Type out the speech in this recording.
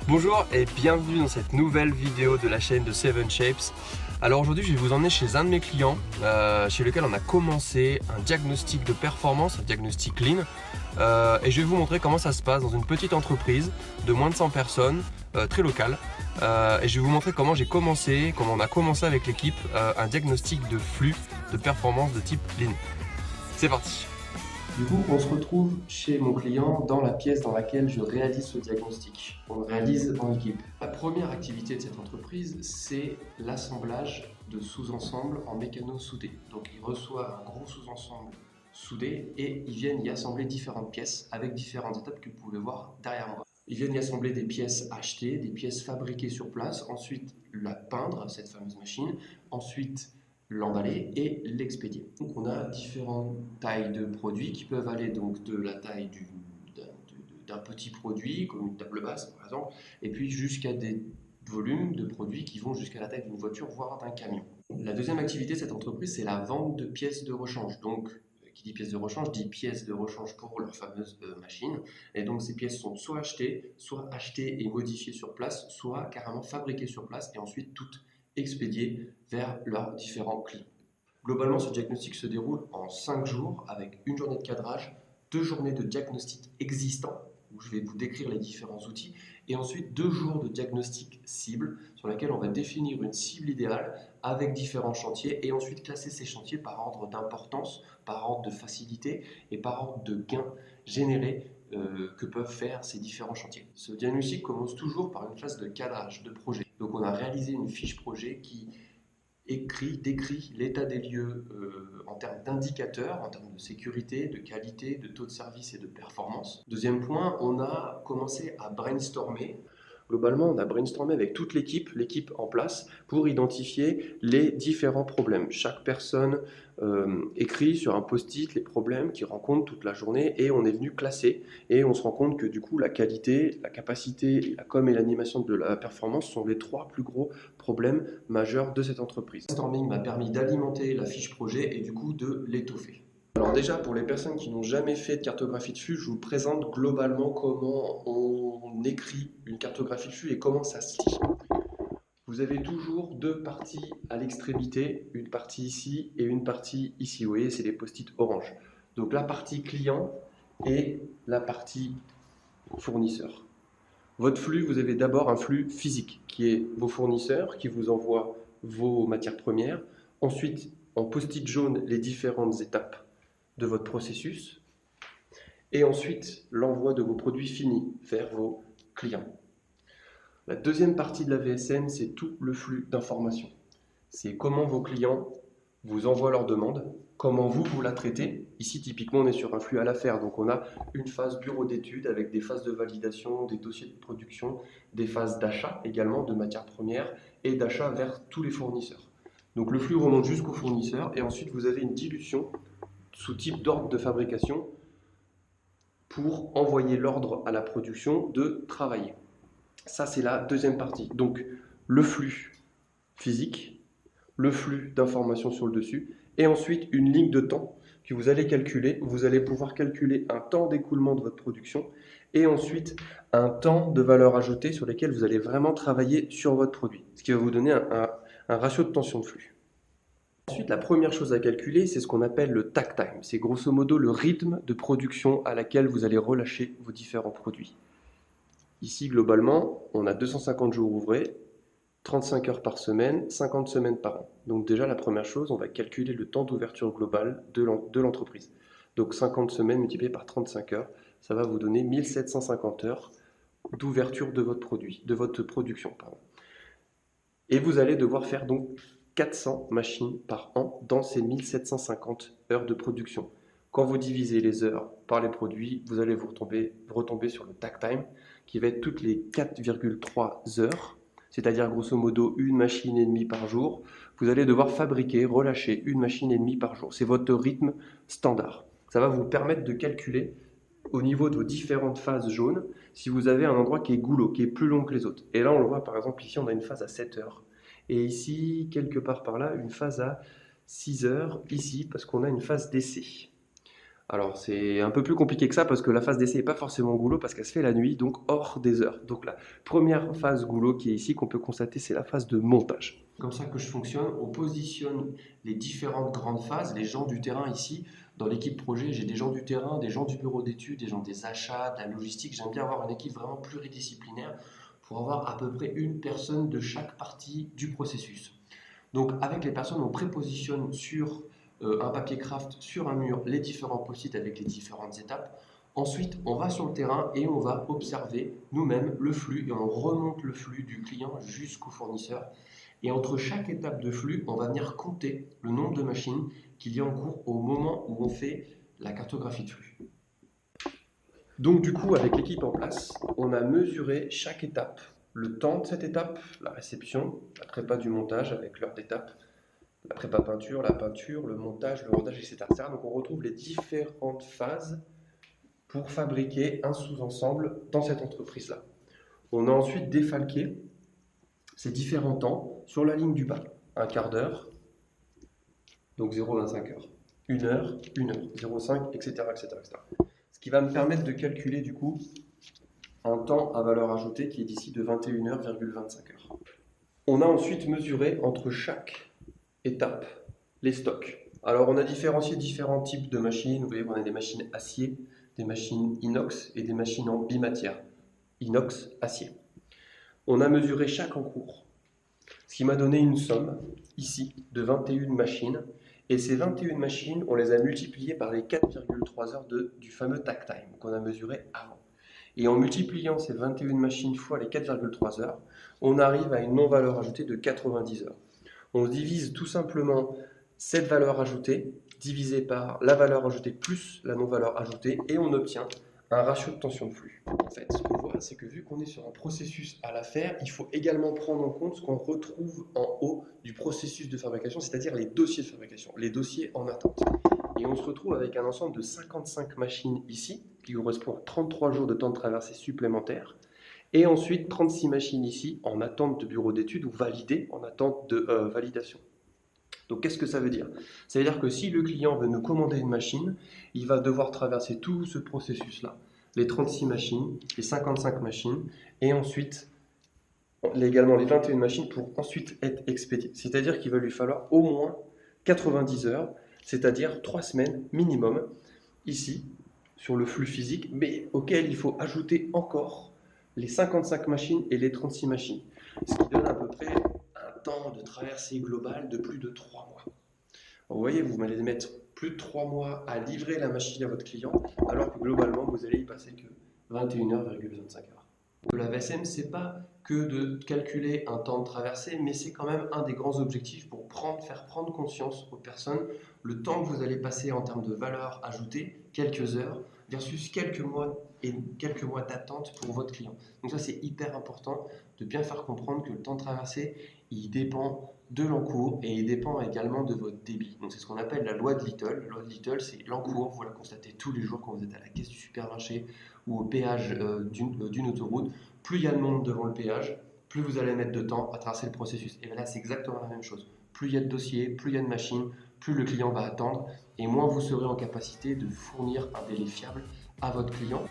Bonjour et bienvenue dans cette nouvelle vidéo de la chaîne de Seven Shapes. Alors aujourd'hui je vais vous emmener chez un de mes clients chez lequel on a commencé un diagnostic de performance, un diagnostic lean, et je vais vous montrer comment ça se passe dans une petite entreprise de moins de 100 personnes, très locale, et je vais vous montrer comment on a commencé avec l'équipe un diagnostic de flux de performance de type lean. C'est parti. Du coup, on se retrouve chez mon client dans la pièce dans laquelle je réalise ce diagnostic. On le réalise en équipe. La première activité de cette entreprise, c'est l'assemblage de sous-ensembles en mécano soudé. Donc, ils reçoivent un gros sous-ensemble soudé et ils viennent y assembler différentes pièces avec différentes étapes que vous pouvez voir derrière moi. Ils viennent y assembler des pièces achetées, des pièces fabriquées sur place, ensuite la peindre, cette fameuse machine, ensuite l'emballer et l'expédier. Donc on a différentes tailles de produits qui peuvent aller donc de la taille d'un petit produit, comme une table basse par exemple, et puis jusqu'à des volumes de produits qui vont jusqu'à la taille d'une voiture, voire d'un camion. La deuxième activité de cette entreprise, c'est la vente de pièces de rechange. Donc, qui dit pièces de rechange, dit pièces de rechange pour leur fameuse machine. Et donc, ces pièces sont soit achetées et modifiées sur place, soit carrément fabriquées sur place et ensuite toutes expédiées vers leurs différents clients. Globalement, ce diagnostic se déroule en 5 jours avec une journée de cadrage, 2 journées de diagnostic existant, où je vais vous décrire les différents outils, et ensuite 2 jours de diagnostic cible, sur laquelle on va définir une cible idéale avec différents chantiers, et ensuite classer ces chantiers par ordre d'importance, par ordre de facilité et par ordre de gains générés que peuvent faire ces différents chantiers. Ce diagnostic commence toujours par une phase de cadrage de projet. Donc on a réalisé une fiche projet qui décrit l'état des lieux en termes d'indicateurs, en termes de sécurité, de qualité, de taux de service et de performance. Deuxième point, on a commencé à brainstormer. Globalement, on a brainstormé avec toute l'équipe en place, pour identifier les différents problèmes. Chaque personne écrit sur un post-it les problèmes qu'il rencontre toute la journée et on est venu classer. Et on se rend compte que du coup, la qualité, la capacité, la com et l'animation de la performance sont les 3 plus gros problèmes majeurs de cette entreprise. Le brainstorming m'a permis d'alimenter la fiche projet et du coup de l'étoffer. Alors déjà, pour les personnes qui n'ont jamais fait de cartographie de flux, je vous présente globalement comment on écrit une cartographie de flux et comment ça se lit. Vous avez toujours 2 parties à l'extrémité, une partie ici et une partie ici. Vous voyez, c'est les post-it orange. Donc la partie client et la partie fournisseur. Votre flux, vous avez d'abord un flux physique qui est vos fournisseurs qui vous envoient vos matières premières. Ensuite, en post-it jaune, les différentes étapes de votre processus. Et ensuite, l'envoi de vos produits finis vers vos clients. La deuxième partie de la VSN, c'est tout le flux d'informations. C'est comment vos clients vous envoient leurs demandes, comment vous la traitez. Ici, typiquement, on est sur un flux à l'affaire, donc on a une phase bureau d'études avec des phases de validation, des dossiers de production, des phases d'achat également de matières premières et d'achat vers tous les fournisseurs. Donc le flux remonte jusqu'aux fournisseurs et ensuite vous avez une dilution sous type d'ordre de fabrication pour envoyer l'ordre à la production de travailler. Ça, c'est la deuxième partie. Donc le flux physique, le flux d'informations sur le dessus, et ensuite une ligne de temps que vous allez calculer. Vous allez pouvoir calculer un temps d'écoulement de votre production et ensuite un temps de valeur ajoutée sur lequel vous allez vraiment travailler sur votre produit, ce qui va vous donner un ratio de tension de flux. Ensuite, la première chose à calculer, c'est ce qu'on appelle le takt time. C'est grosso modo le rythme de production à laquelle vous allez relâcher vos différents produits. Ici, globalement, on a 250 jours ouvrés, 35 heures par semaine, 50 semaines par an. Donc déjà, la première chose, on va calculer le temps d'ouverture global de l'entreprise. Donc 50 semaines multiplié par 35 heures, ça va vous donner 1750 heures d'ouverture de votre produit, de votre production. Et vous allez devoir faire donc 400 machines par an dans ces 1750 heures de production. Quand vous divisez les heures par les produits, vous allez vous retomber sur le takt time qui va être toutes les 4,3 heures, c'est-à-dire grosso modo une machine et demie par jour. Vous allez devoir fabriquer, relâcher une machine et demie par jour. C'est votre rythme standard. Ça va vous permettre de calculer au niveau de vos différentes phases jaunes si vous avez un endroit qui est goulot, qui est plus long que les autres. Et là, on le voit par exemple ici, on a une phase à 7 heures. Et ici, quelque part par là, une phase à 6 heures, ici, parce qu'on a une phase d'essai. Alors c'est un peu plus compliqué que ça parce que la phase d'essai n'est pas forcément goulot parce qu'elle se fait la nuit, donc hors des heures. Donc la première phase goulot qui est ici qu'on peut constater, c'est la phase de montage. Comme ça que je fonctionne, on positionne les différentes grandes phases, les gens du terrain ici. Dans l'équipe projet, j'ai des gens du terrain, des gens du bureau d'études, des gens des achats, de la logistique. J'aime bien avoir une équipe vraiment pluridisciplinaire pour avoir à peu près une personne de chaque partie du processus. Donc avec les personnes, on prépositionne sur un papier craft, sur un mur, les différents post-it avec les différentes étapes. Ensuite, on va sur le terrain et on va observer nous-mêmes le flux et on remonte le flux du client jusqu'au fournisseur. Et entre chaque étape de flux, on va venir compter le nombre de machines qu'il y a en cours au moment où on fait la cartographie de flux. Donc du coup, avec l'équipe en place, on a mesuré chaque étape, le temps de cette étape, la réception, la prépa du montage avec l'heure d'étape, la prépa peinture, la peinture, le montage, le rodage, etc. Donc on retrouve les différentes phases pour fabriquer un sous-ensemble dans cette entreprise-là. On a ensuite défalqué ces différents temps sur la ligne du bas. Un quart d'heure, donc 0,25 heures. 1 heure, 1 heure, 0,5, etc., etc., etc. Ce qui va me permettre de calculer du coup un temps à valeur ajoutée qui est d'ici de 21h,25 heures. On a ensuite mesuré entre chaque étape les stocks. Alors on a différencié différents types de machines. Vous voyez qu'on a des machines acier, des machines inox et des machines en bimatière. Inox, acier. On a mesuré chaque encours, ce qui m'a donné une somme ici de 21 machines. Et ces 21 machines, on les a multipliées par les 4,3 heures du fameux takt time qu'on a mesuré avant. Et en multipliant ces 21 machines fois les 4,3 heures, on arrive à une non-valeur ajoutée de 90 heures. On divise tout simplement cette valeur ajoutée divisée par la valeur ajoutée plus la non-valeur ajoutée et on obtient un ratio de tension de flux. En fait, ce qu'on voit, c'est que vu qu'on est sur un processus à la faire, il faut également prendre en compte ce qu'on retrouve en haut du processus de fabrication, c'est-à-dire les dossiers de fabrication, les dossiers en attente. Et on se retrouve avec un ensemble de 55 machines ici, qui correspond à 33 jours de temps de traversée supplémentaire, et ensuite 36 machines ici en attente de bureau d'études ou validées en attente de validation. Donc qu'est-ce que ça veut dire? Ça veut dire que si le client veut nous commander une machine, il va devoir traverser tout ce processus-là, les 36 machines, les 55 machines, et ensuite également les 21 machines pour ensuite être expédié. C'est-à-dire qu'il va lui falloir au moins 90 heures, c'est-à-dire 3 semaines minimum, ici, sur le flux physique, mais auquel il faut ajouter encore les 55 machines et les 36 machines. Ce qui donne à peu près un temps de traversée globale de plus de 3 mois. Vous voyez, vous allez mettre plus de 3 mois à livrer la machine à votre client, alors que globalement, vous allez y passer que 21h,25 heures. La VSM, ce n'est pas que de calculer un temps de traversée, mais c'est quand même un des grands objectifs pour faire prendre conscience aux personnes le temps que vous allez passer en termes de valeur ajoutée, quelques heures, versus quelques mois et quelques mois d'attente pour votre client. Donc ça, c'est hyper important de bien faire comprendre que le temps de traversée, il dépend de l'encours et il dépend également de votre débit. Donc c'est ce qu'on appelle la loi de Little. La loi de Little, c'est l'encours, vous la constatez tous les jours quand vous êtes à la caisse du supermarché ou au péage d'une autoroute. Plus il y a de monde devant le péage, plus vous allez mettre de temps à traverser le processus. Et bien là, c'est exactement la même chose. Plus il y a de dossiers, plus il y a de machines, plus le client va attendre et moins vous serez en capacité de fournir un délai fiable à votre client.